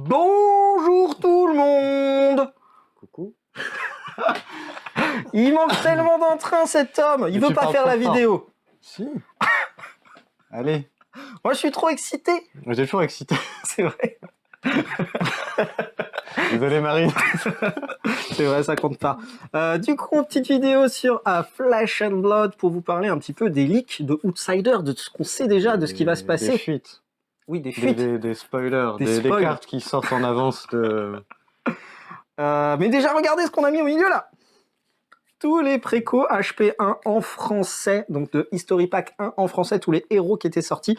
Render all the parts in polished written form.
Bonjour tout le monde. Coucou. Il manque tellement d'entrain cet homme. Il Mais veut tu pas parles faire trop la fort. vidéo. Si. Allez. Moi je suis trop excité. J'ai toujours excité. C'est vrai. Désolé Marine. C'est vrai, ça compte pas. Du coup, petite vidéo sur Flesh and Blood pour vous parler un petit peu des leaks de Outsider, de ce qu'on sait déjà, de ce qui va se passer. Des fuites. Oui, des fuites. Des spoilers. Des Des spoils. cartes qui sortent en avance de... Mais déjà, regardez ce qu'on a mis au milieu là. Tous les précos HP1 en français, donc de History Pack 1 en français, tous les héros qui étaient sortis.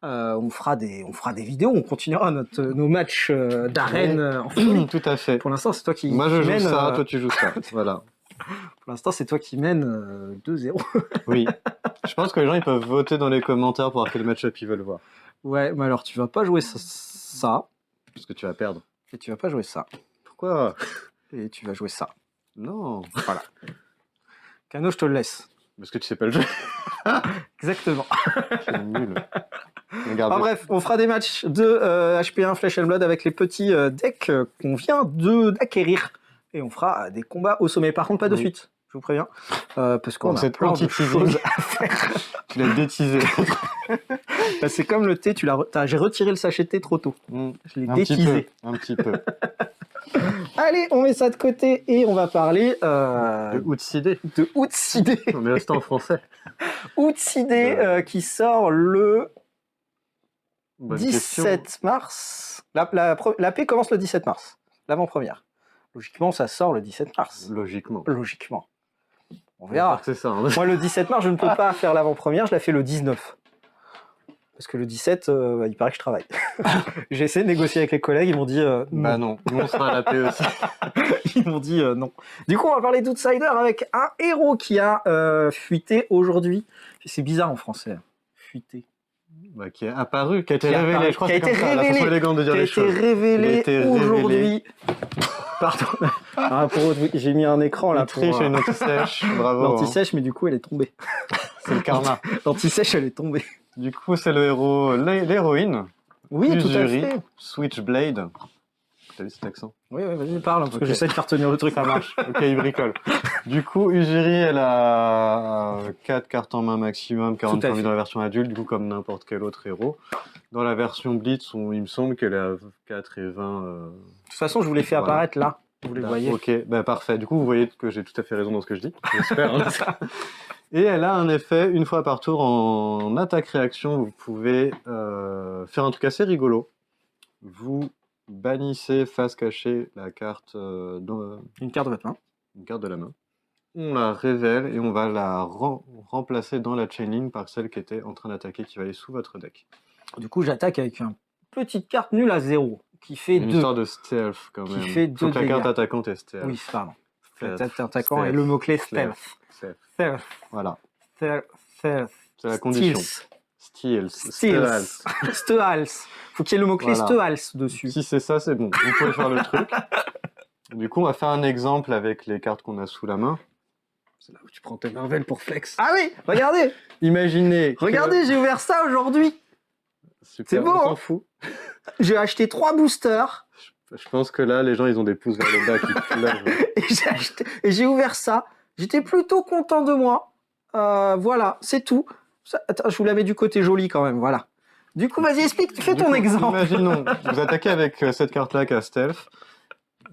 On fera des vidéos, on continuera nos matchs d'arène en folie. Tout à fait. Pour l'instant, c'est toi qui Moi je joue mène. ça, toi tu joues ça. Voilà. Pour l'instant, c'est toi qui mène 2-0. Oui. Je pense que les gens ils peuvent voter dans les commentaires pour voir quel match-up ils veulent voir. Ouais, mais alors tu vas pas jouer ça, Parce que tu vas perdre. et tu vas pas jouer ça, Pourquoi? et tu vas jouer ça. Non. Voilà. Cano, je te le laisse. Parce que tu sais pas le jeu. Exactement. C'est nul. Regardez. Enfin bref, on fera des matchs de HP1 Flesh and Blood avec les petits decks qu'on vient d'acquérir. Et on fera des combats au sommet. Par contre, pas de Oui. suite, je vous préviens. Parce qu'on a cette plein de anti-teasing. choses à faire. Tu l'as déteasé. Bah, c'est comme le thé, j'ai retiré le sachet de thé trop tôt. Je l'ai Un petit déteasé. peu. Un petit peu. Allez, on met ça de côté et on va parler De Outsidé. de Outsidé. On est resté en français. Outsidé qui sort le Bonne 17 question. mars. La paix commence le 17 mars, l'avant-première. Logiquement, ça sort le 17 mars. Logiquement. Logiquement. On verra. C'est ça. Hein. Moi, le 17 mars, je ne peux pas faire l'avant-première, je la fais le 19. Parce que le 17, il paraît que je travaille. J'ai essayé de négocier avec les collègues, ils m'ont dit non. Bah non, nous on sera à la paix aussi. Ils m'ont dit non. Du coup, on va parler d'Outsider avec un héros qui a fuité aujourd'hui. C'est bizarre en français. Fuité. Bah, qui est apparu, qui a été Qui a révélé. apparu, Je crois qui a que c'est été comme ça, la révélé, façon élégante de dire Qui a les été choses. révélé Il a été aujourd'hui. Pardon. Ah, j'ai mis un écran là La triche pour et une anti-sèche. Bravo. hein. l'anti-sèche, mais du coup, elle est tombée. C'est le karma. L'anti-sèche, elle est tombée. Du coup, c'est le héros, l'héroïne. Oui, tout à Usuri, fait. Switchblade. T'as vu cet accent? Oui, vas-y, parle, parce que Ok. j'essaie de faire tenir le truc. Ça marche. Ok, il bricole. Du coup, Usuri, elle a 4 cartes en main maximum, 40 Tout à points de vie fait. dans la version adulte, du coup, comme n'importe quel autre héros. Dans la version Blitz, il me semble qu'elle est à 4 et 20. De toute façon, je vous l'ai fait Voilà. apparaître là. Vous les voyez. Ok, bah parfait. Du coup, vous voyez que j'ai tout à fait raison dans ce que je dis. J'espère. hein. Et elle a un effet, une fois par tour, en attaque-réaction, vous pouvez faire un truc assez rigolo. Vous bannissez face cachée la carte, Une carte de votre main. une carte de la main. On la révèle et on va la remplacer dans la chainlink par celle qui était en train d'attaquer, qui va aller sous votre deck. Du coup, j'attaque avec une petite carte nulle à 0, qui fait Une 2. histoire de stealth quand Qui même. fait Faut deux que la carte dégâts. attaquante est stealth. Oui, pardon. Stealth. Peut-être attaquant Stealth. et le mot-clé stealth. Stealth. Stealth. Voilà, Stealth. c'est la condition. Stealth. Stealth. Stealth. Faut qu'il y ait le mot-clé Voilà. Stealth dessus. Si c'est ça, c'est bon. Vous pouvez faire le truc. Du coup, on va faire un exemple avec les cartes qu'on a sous la main. C'est là où tu prends tes Marvel pour flex. Ah oui, regardez. Imaginez. que- Regardez, j'ai ouvert ça aujourd'hui. Super, c'est beau, on hein. s'en fout. J'ai acheté 3 boosters Je pense que là, les gens, ils ont des pouces vers le bas qui pleurent. et j'ai ouvert ça. J'étais plutôt content de moi. Voilà, c'est tout. Attends, je vous la mets du côté joli quand même, voilà. Du coup, vas-y, explique, fais Du ton coup, exemple. Imaginons, vous attaquez avec cette carte-là qui a stealth.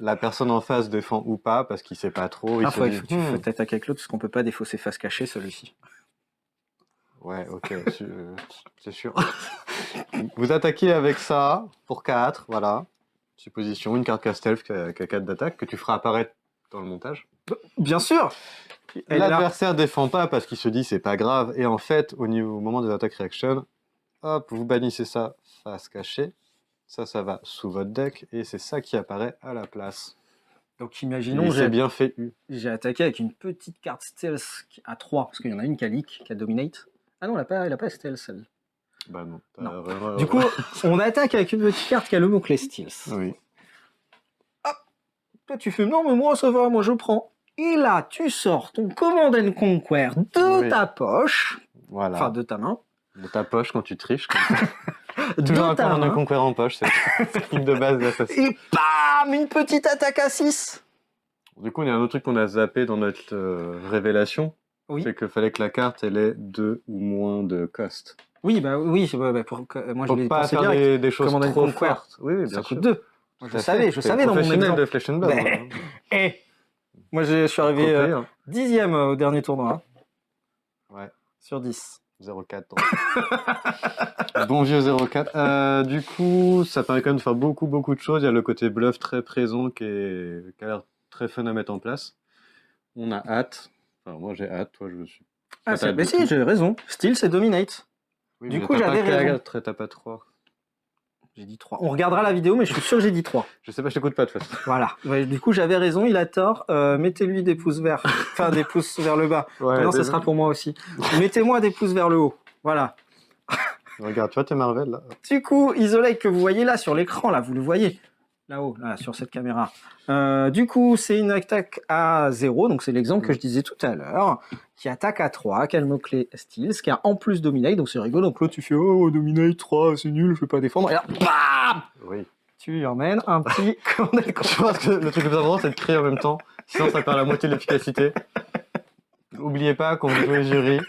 La personne en face défend ou pas parce qu'il sait pas trop. Il Ah, se faut dit, que tu attaques avec l'autre parce qu'on peut pas défausser face cachée celui-ci. Ouais, ok, c'est sûr. Vous attaquez avec ça pour 4, voilà. Supposition, une carte qui a stealth qui a 4 d'attaque que tu feras apparaître dans le montage. Bien sûr. Elle est là. L'adversaire défend pas parce qu'il se dit c'est pas grave. Et en fait, au moment des attaques reaction, hop, vous bannissez ça face cachée. Ça va sous votre deck et c'est ça qui apparaît à la place. Donc Et imaginons, c'est bien fait U. j'ai attaqué avec une petite carte stealth à 3, parce qu'il y en a une qui a leak, qui a dominate. Ah non, elle a pas stealth celle. Bah non. Non. Vraiment, Du coup, on attaque avec une petite carte qui a le mot-clé stealth. oui. Toi, tu fais non, mais moi, ça va, moi, je prends. Et là, tu sors ton Command and Conquer de Oui. ta poche, Voilà. enfin de ta main, De ta poche quand tu triches. Comme ça. Toujours un corps ta de main. conquérant en poche, c'est le technique de base d'assassin. Et bam, une petite attaque à 6. Du coup, il y a un autre truc qu'on a zappé dans notre révélation, Oui. c'est qu'il fallait que la carte elle ait 2 ou moins de cost. Oui, bah oui, pour que, moi je Faut l'ai pas pensé faire direct. des choses Command and trop Conquer. fortes. Oui, oui, Ça bien coûte sûr. 2. Tout Je à savais, fait. je T'es savais dans mon professionnel exemple. de Flesh and Blood. Ben, hein. Eh, moi je suis arrivé Pro player. 10e au dernier tournoi. Ouais. Sur 10. 0,4. Bon vieux 0,4. Du coup, ça permet quand même de faire beaucoup de choses. Il y a le côté bluff très présent qui a l'air très fun à mettre en place. On a hâte. Enfin, moi j'ai hâte, toi je suis. Ah, T'as hâte mais de si, tout. j'ai raison. Steel, c'est Dominate. Oui, Du mais coup, t'as j'avais pas raison. t'as pas 3. J'ai dit 3. On regardera la vidéo, mais je suis sûr que j'ai dit 3. Je sais pas, je t'écoute pas de toute façon. Voilà. Ouais, du coup, j'avais raison, il a tort. Mettez-lui des pouces vers. Enfin, des pouces vers le bas. Ouais, Non, ça déjà. sera pour moi aussi. Mettez-moi des pouces vers le haut. Voilà. Regarde, tu vois, t'es Marvel là. Du coup, Isolate que vous voyez là sur l'écran, là, vous le voyez. Là-haut, là, sur cette caméra. Du coup, c'est une attaque à 0, donc c'est l'exemple que je disais tout à l'heure, qui attaque à 3, qui a le mot-clé Steals, qui a en plus Dominate, donc c'est rigolo. Donc là, tu fais oh, Dominate 3, c'est nul, je vais pas défendre. Et là, bam, Oui. tu lui emmènes un petit Command and Conquer. Je pense que le truc le plus important, c'est de créer en même temps. Sinon, ça perd la moitié de l'efficacité. N'oubliez pas qu'on vous jouez jury.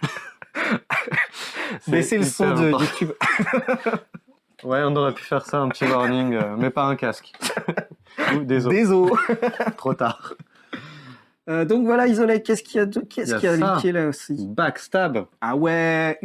Baissez le hyper son de important. YouTube. Ouais, on aurait pu faire ça, un petit warning, mais pas un casque. Ou des os. Désolé. Trop tard. Donc voilà, Isolate, qu'est-ce qu'il y a, Il y a ça. linké là aussi? Backstab. Ah ouais,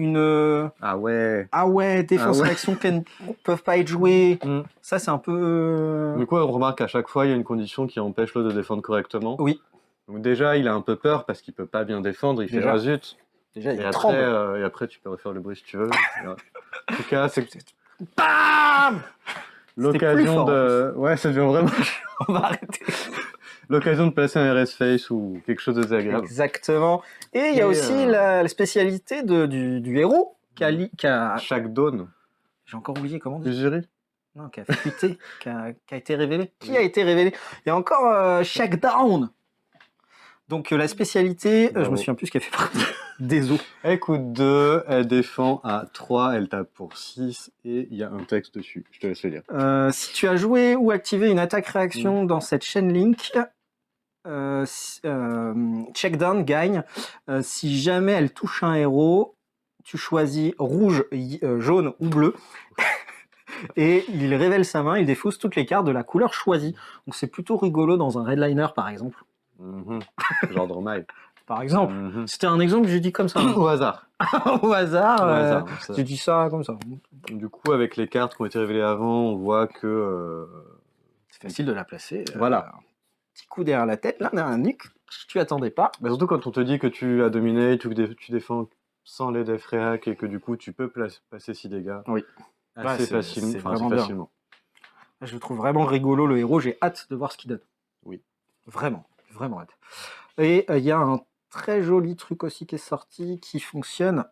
Ah ouais. Ah ouais, défense Ah ouais. réaction qui ne peuvent pas être jouées. Mm. Ça, c'est un peu... Du coup, on remarque qu'à chaque fois, il y a une condition qui empêche l'autre de défendre correctement. Oui. Donc déjà, il a un peu peur parce qu'il peut pas bien défendre. Il fait Déjà. ah zut. Déjà, il Et tremble. après, tu peux refaire le bruit si tu veux. En tout cas, c'est Bam plus l'occasion fort, de. Ouais, ça devient vraiment On va arrêter. l'occasion de placer un RS Face ou quelque chose de désagréable. Exactement. Et il y a Et, aussi la spécialité du héros qui a... Chaque dawn. J'ai encore oublié comment dire. Usuri. Non, qui a fuité, qui a été révélé. Qui a été révélé? Il y a encore Shack Down. Donc la spécialité, je Bravo. me souviens plus ce qu'elle fait partie des os. Elle coûte 2, elle défend à 3, elle tape pour 6 et il y a un texte dessus. Je te laisse le dire. Si tu as joué ou activé une attaque-réaction dans cette chaîne Link, Checkdown gagne. Si jamais elle touche un héros, tu choisis rouge, jaune ou bleu. Et il révèle sa main, il défausse toutes les cartes de la couleur choisie. Donc c'est plutôt rigolo dans un Redliner par exemple. Genre Dromaille. Par exemple. C'était un exemple que j'ai dit comme ça. Au hasard. Au hasard. Au hasard, ça. J'ai dit ça comme ça. Du coup, avec les cartes qui ont été révélées avant, on voit que. C'est facile de la placer. Voilà. Petit coup derrière la tête, là, derrière la nuque. Tu attendais pas. Bah, surtout quand on te dit que tu as dominé, tu défends sans les def réac et que du coup tu peux passer 6 dégâts. Oui. Assez facilement. C'est Enfin, vraiment assez bien. facilement. Je le trouve vraiment rigolo, le héros. J'ai hâte de voir ce qu'il donne. Oui. Vraiment hâte. Et il y a un très joli truc aussi qui est sorti, qui fonctionne.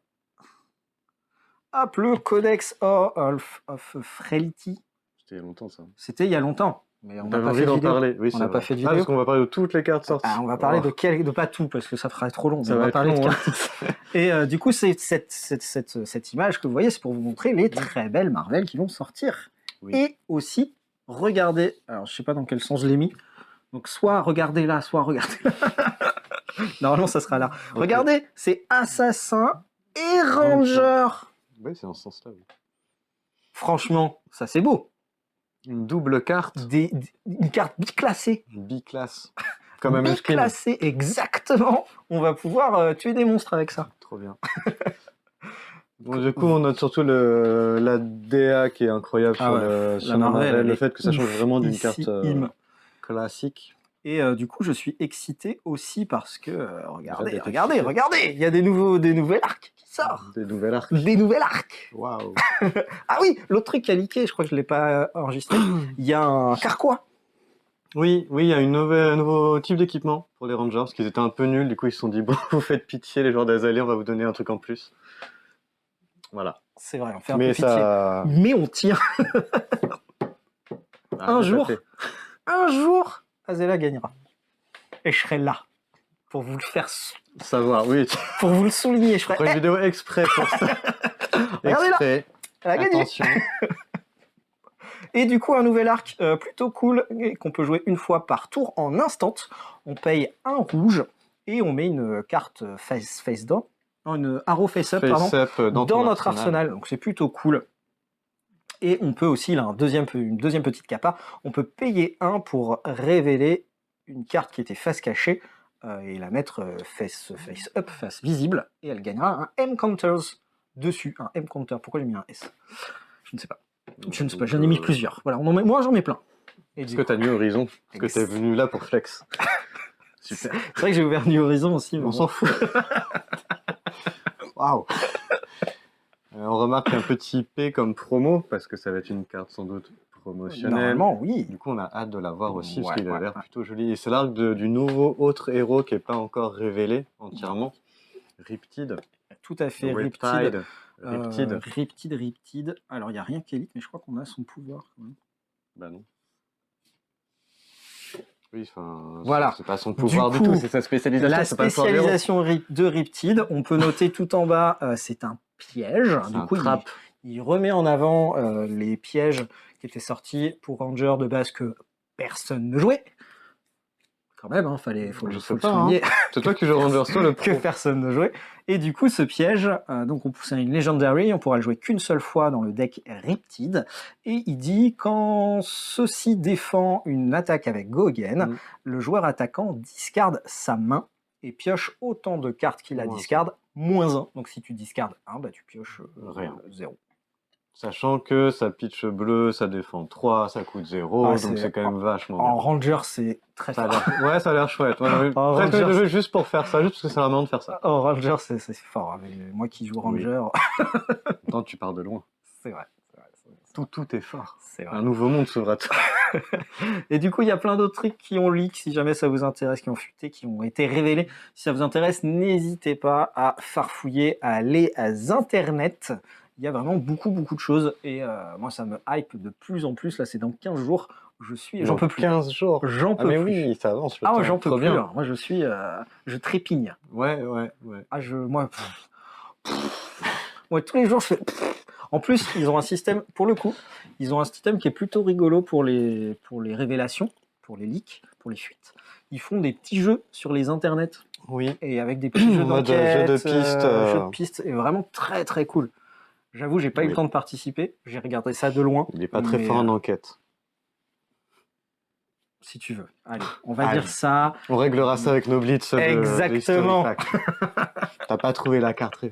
Hop, le Codex of Frailty. C'était il y a longtemps ça. C'était il y a longtemps. Mais on n'a T'avais pas envie fait de d'en vidéo. parler. Oui, On n'a pas fait de vidéo. parce qu'on va parler de toutes les cartes sorties. On va parler de pas tout, parce que ça fera trop long. Ça mais on va va être parler long, de hein. cartes. Et du coup, c'est cette image que vous voyez, c'est pour vous montrer les très belles Marvel qui vont sortir. Oui. Et aussi, regardez, alors je sais pas dans quel sens je l'ai mis, donc soit regardez là, soit regardez là. Normalement, ça sera là. Ok. Regardez, c'est Assassin et Ranger. Oui, c'est dans ce sens-là. Oui. Franchement, ça c'est beau. Une double carte, Une carte biclassée. biclasse. Comme un musclin. Biclassée, exactement. On va pouvoir tuer des monstres avec ça. Trop bien. Bon, du coup, on note surtout la DA qui est incroyable Ah sur, ouais, sur la Marvel, elle le est fait que ça change vraiment d'une carte oufissime. classique. Et du coup, je suis excité aussi parce que, regardez, t'es regardez, excité. regardez, il y a des nouvelles arcs qui sortent. Des nouvelles arcs. Des nouvelles arcs. Waouh. Ah oui, l'autre truc qui a leaké, je crois que je ne l'ai pas enregistré, il y a un carquois. Oui, il y a un nouveau type d'équipement pour les Rangers, parce qu'ils étaient un peu nuls, du coup ils se sont dit, bon, vous faites pitié les joueurs d'Azalea, on va vous donner un truc en plus. Voilà. C'est vrai, on fait un Mais peu pitié. ça... Mais on tient. Ah, un tout à jour, fait. Azela gagnera. Et je serai là pour vous le faire, Savoir, oui. pour vous le souligner. Je Pour une ferai. vidéo exprès pour ça. Regardez là. Exprès. Elle a gagné. Attention. Et du coup, un nouvel arc plutôt cool et qu'on peut jouer une fois par tour en instant. On paye un rouge et on met une carte face down, non, une arrow face up, pardon, Face-up dans notre arsenal. Donc c'est plutôt cool. Et on peut aussi, là, une deuxième petite capa, on peut payer un pour révéler une carte qui était face cachée et la mettre face up, face visible, et elle gagnera un M-Counters dessus. Un M-Counter, pourquoi j'ai mis un S? Je ne sais pas. Je ne sais pas, j'en ai mis plusieurs. Voilà, moi j'en mets plein. Est-ce que t'as New Horizon? Parce que t'es venu là pour flex. Super. C'est vrai que j'ai ouvert New Horizon aussi. On s'en fout. Waouh. On remarque un petit P comme promo, parce que ça va être une carte sans doute promotionnelle. Normalement, oui. Du coup, on a hâte de la voir aussi, parce Ouais, qu'il a ouais, l'air ouais. plutôt joli. Et c'est l'arc du nouveau autre héros qui n'est pas encore révélé entièrement. Riptide. Tout à fait, Riptide. Riptide. Alors, il n'y a rien qui est élite, mais je crois qu'on a son pouvoir quand même. Bah non. Oui, enfin, Voilà. c'est pas son pouvoir du coup, tout, c'est sa spécialisation. La c'est pas le pouvoir du héros. spécialisation de Riptide, on peut noter tout en bas, c'est un piège. C'est Du un coup, trap. il remet en avant les pièges qui étaient sortis pour Ranger de base que personne ne jouait. Quand même, faut le souligner. C'est toi qui joues Ranger Soul, le pro. Que personne ne jouait. Et du coup, ce piège, donc c'est une Legendary, on pourra le jouer qu'une seule fois dans le deck Riptide. Et il dit, quand ceci défend une attaque avec Go Again, le joueur attaquant discarde sa main et pioche autant de cartes qu'il a discard, -1. Donc si tu discardes 1, bah, tu pioches rien. 0. Sachant que sa pitch bleue, ça défend 3, ça coûte 0, donc c'est quand même vachement En Ranger, c'est très fort. Ouais, ça a l'air chouette. Après, je joue juste pour faire ça, juste parce que c'est la manière de faire ça. En Ranger, c'est fort. Mais moi qui joue Ranger... Pourtant, tu pars de loin. C'est vrai. Tout est fort. C'est vrai. Un nouveau monde s'ouvre à toi. Et du coup, il y a plein d'autres trucs qui ont leak, si jamais ça vous intéresse, qui ont fuité, qui ont été révélés. Si ça vous intéresse, n'hésitez pas à farfouiller, à aller à Internet. Il y a vraiment beaucoup de choses. Et moi, ça me hype de plus en plus. Là, c'est dans 15 jours. J'en peux plus. 15 jours. J'en peux plus. Oui, ça avance. Ah, j'en peux plus. Moi, je trépigne. Ouais. Ah, moi, tous les jours, je fais... En plus, ils ont un système, pour le coup, ils ont un système qui est plutôt rigolo pour les révélations, pour les leaks, pour les fuites. Ils font des petits jeux sur les internets. Oui. Et avec des petits jeux d'enquête, jeux de pistes, et vraiment très très cool. J'avoue, j'ai pas eu le temps de participer. J'ai regardé ça de loin. Il est pas très fort en enquête. Si tu veux. Allez, on va dire ça. On réglera ça avec nos blitz. Exactement. T'as pas trouvé la carte.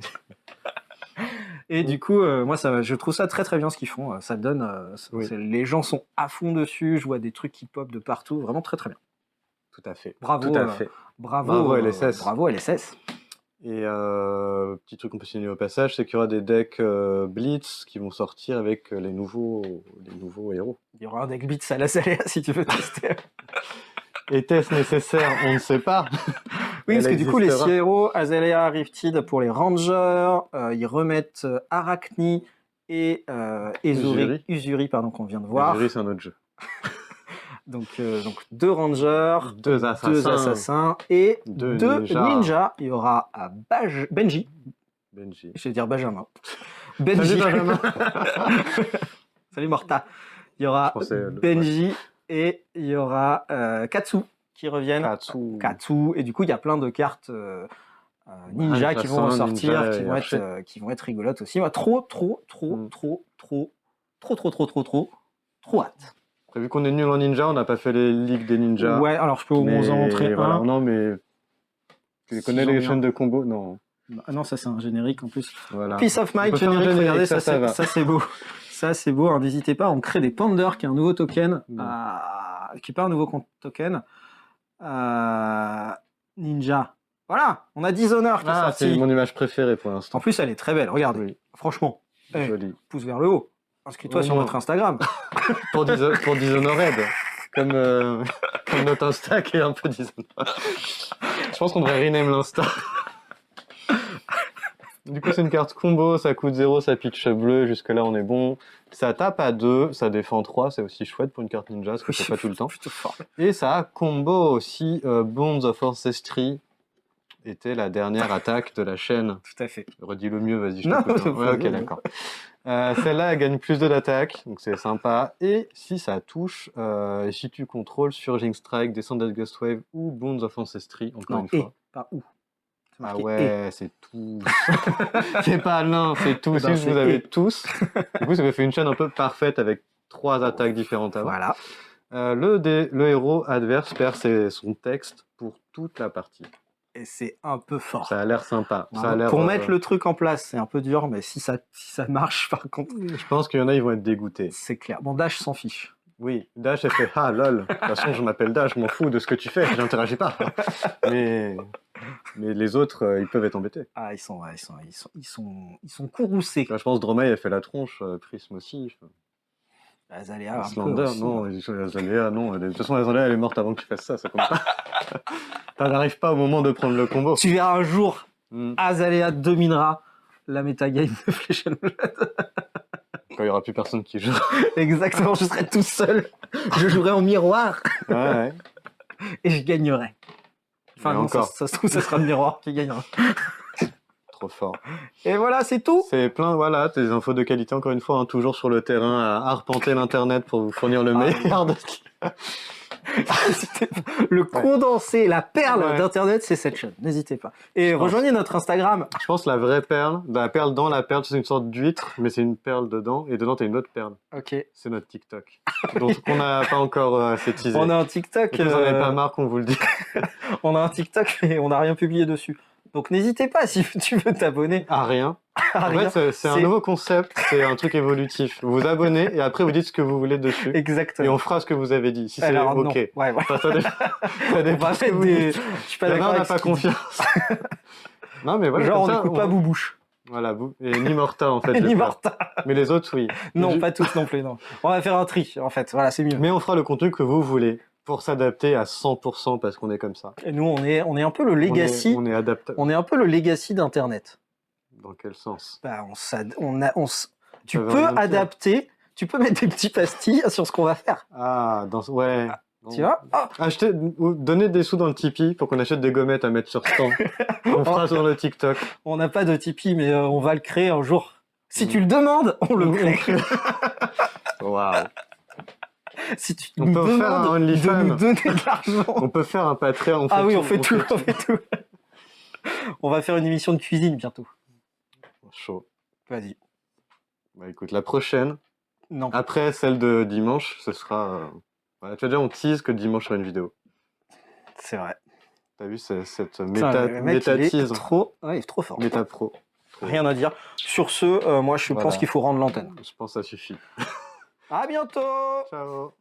Et du coup, moi, je trouve ça très très bien ce qu'ils font. Ça donne, les gens sont à fond dessus. Je vois des trucs qui pop de partout. Vraiment très très bien. Tout à fait. Bravo. Tout à fait. Bravo LSS. Bravo LSS. Et petit truc qu'on peut signaler au passage, c'est qu'il y aura des decks Blitz qui vont sortir avec les nouveaux héros. Il y aura un deck Blitz à la Salea si tu veux tester. Était-ce nécessaire? On ne sait pas. Oui, parce que du coup, les 6 héros, Azalea, Riptide pour les Rangers, ils remettent Arachni et Usuri, qu'on vient de voir. Usuri, c'est un autre jeu. donc 2 Rangers, 2 assassins et 2 ninjas. Il y aura Benji. Je vais dire Benjamin. Benji. Salut Benjamin. Salut Morta. Il y aura Benji et il y aura Katsu qui reviennent. Katsu. Et du coup, il y a plein de cartes ninja qui vont sortir, qui vont être rigolotes aussi. Moi, trop hâte. Vu qu'on est nul en ninja, on n'a pas fait les ligues des ninjas. Ouais, alors je peux au moins en montrer un. Non, mais tu connais les chaînes de combo? Non. Ah non, ça c'est un générique en plus. Voilà. Peace of Mind, générique, regardez, ça c'est beau. Ça c'est beau, alors n'hésitez pas, on crée des Panders qui est un nouveau token, qui n'est pas un nouveau token. Ninja. Voilà, on a Dishonored qui est sorti. C'est mon image préférée pour l'instant. En plus, elle est très belle, regardez. Oui. Franchement, pouce vers le haut. Inscris-toi sur notre Instagram. pour Dishonored. Comme notre Insta qui est un peu Dishonored. Je pense qu'on devrait rename l'Insta. Du coup, c'est une carte combo, ça coûte 0, ça pitch bleu, jusque-là on est bon. Ça tape à 2, ça défend 3, c'est aussi chouette pour une carte ninja, parce que c'est pas tout le temps. Et ça a combo aussi Bonds of Ancestry. était la dernière attaque de la chaîne. Tout à fait. Redis-le mieux, vas-y, je Non, t'écoute. c'est Ouais, ok, pas- d'accord. Celle-là, elle gagne plus de d'attaque, donc c'est sympa. Et si ça touche, et si tu contrôles Surging Strike, Descended Ghost Wave ou Bones of Ancestry, encore Non, une fois. pas où. C'est Ah marqué ouais, c'est tous. C'est pas l'un, c'est tous. Non, Si c'est vous avez et. tous. Du coup, ça me fait une chaîne un peu parfaite avec 3 attaques différentes avant. Voilà. Le héros adverse perd son texte pour toute la partie. Et c'est un peu fort. Ça a l'air sympa. Ça a Voilà. l'air, Pour mettre le truc en place, c'est un peu dur, mais si ça marche, par contre, Je pense qu'il y en a, ils vont être dégoûtés. c'est clair. Bon, Dash s'en fiche. Oui, Dash, elle fait ah lol. De toute façon, je m'appelle Dash, je m'en fous de ce que tu fais, j'interagis pas. Mais les autres, ils peuvent être embêtés. Ah, ils sont courroucés. Là, je pense Dromai, elle fait la tronche, Prism aussi. Azalea, un peu Slander, aussi. non, Azalea, non. De toute façon, Azalea, elle est morte avant que tu fasses ça compte pas. T'arrives pas au moment de prendre le combo. Tu verras un jour, Hmm. Azalea dominera la metagame de Flesh and Blood. Quand il y aura plus personne qui joue. Exactement, je serai tout seul. Je jouerai en miroir Ouais. et je gagnerai. Enfin, Mais non, encore. ça se trouve, ça sera le miroir qui gagnera. Trop fort. Et voilà, c'est tout. C'est plein, voilà, des infos de qualité, encore une fois, hein, toujours sur le terrain, à arpenter l'internet pour vous fournir le meilleur de ce qui... Le condensé, la perle Ouais. d'internet, c'est cette chaîne. N'hésitez pas. Et pense. rejoignez notre Instagram. Je pense la vraie perle, la perle dans la perle, c'est une sorte d'huître, mais c'est une perle dedans, et dedans, t'as une autre perle. Ok. C'est notre TikTok. Donc, on n'a pas encore assez teasé. On a un TikTok. Et vous en avez pas marre qu'on vous le dise. On a un TikTok et on n'a rien publié dessus. Donc n'hésitez pas si tu veux t'abonner. Ah, rien. à En rien. fait, c'est un nouveau concept, c'est un truc évolutif. Vous vous abonnez, et après, vous dites ce que vous voulez dessus. Et Exactement. on fera ce que vous avez dit. Si c'est Alors, non. OK. Ouais, ouais. Enfin, ça dépend On de va ce que mettre vous des. dites. Je suis pas Il y en a, d'accord on n'a avec pas ce qu'il dit. confiance. Non, mais voilà. Genre, on comme ça, n'écoute pas Boubouche. Voilà, et ni Morta, en fait. Ni j'espère. Morta. Mais les autres, oui. Non, Du- pas tous non plus, non. On va faire un tri, en fait. Voilà, c'est mieux. Mais on fera le contenu que vous voulez pour s'adapter à 100% parce qu'on est comme ça. Et nous, on est un peu le legacy. On est adaptable. On est un peu le legacy d'Internet. Dans quel sens? Bah, tu veut peux rien dire. adapter. Tu peux mettre des petits pastilles sur ce qu'on va faire. Ah, ouais. Tu vois? Ah, Acheter, ou donner des sous dans le Tipeee pour qu'on achète des gommettes à mettre sur stand. On fera sur le TikTok. on n'a pas de Tipeee, mais on va le créer un jour. Si tu le demandes, on le crée. Waouh. Si tu On nous peut faire un demandes de OnlyFans. nous donner de l'argent. On peut faire un Patreon. Ah oui, on fait tout. On va faire une émission de cuisine bientôt. Chaud. Vas-y. Bah écoute, la prochaine, Non. après celle de dimanche, ce sera... Voilà, tu vois déjà, on tease que dimanche sera une vidéo. C'est vrai. T'as vu cette Putain, méta, le mec, il est méta-tease, trop, ouais, il est trop fort. méta-pro. Trop. Rien à dire. Sur ce, moi, je Voilà. pense qu'il faut rendre l'antenne. Je pense que ça suffit. À bientôt. Ciao.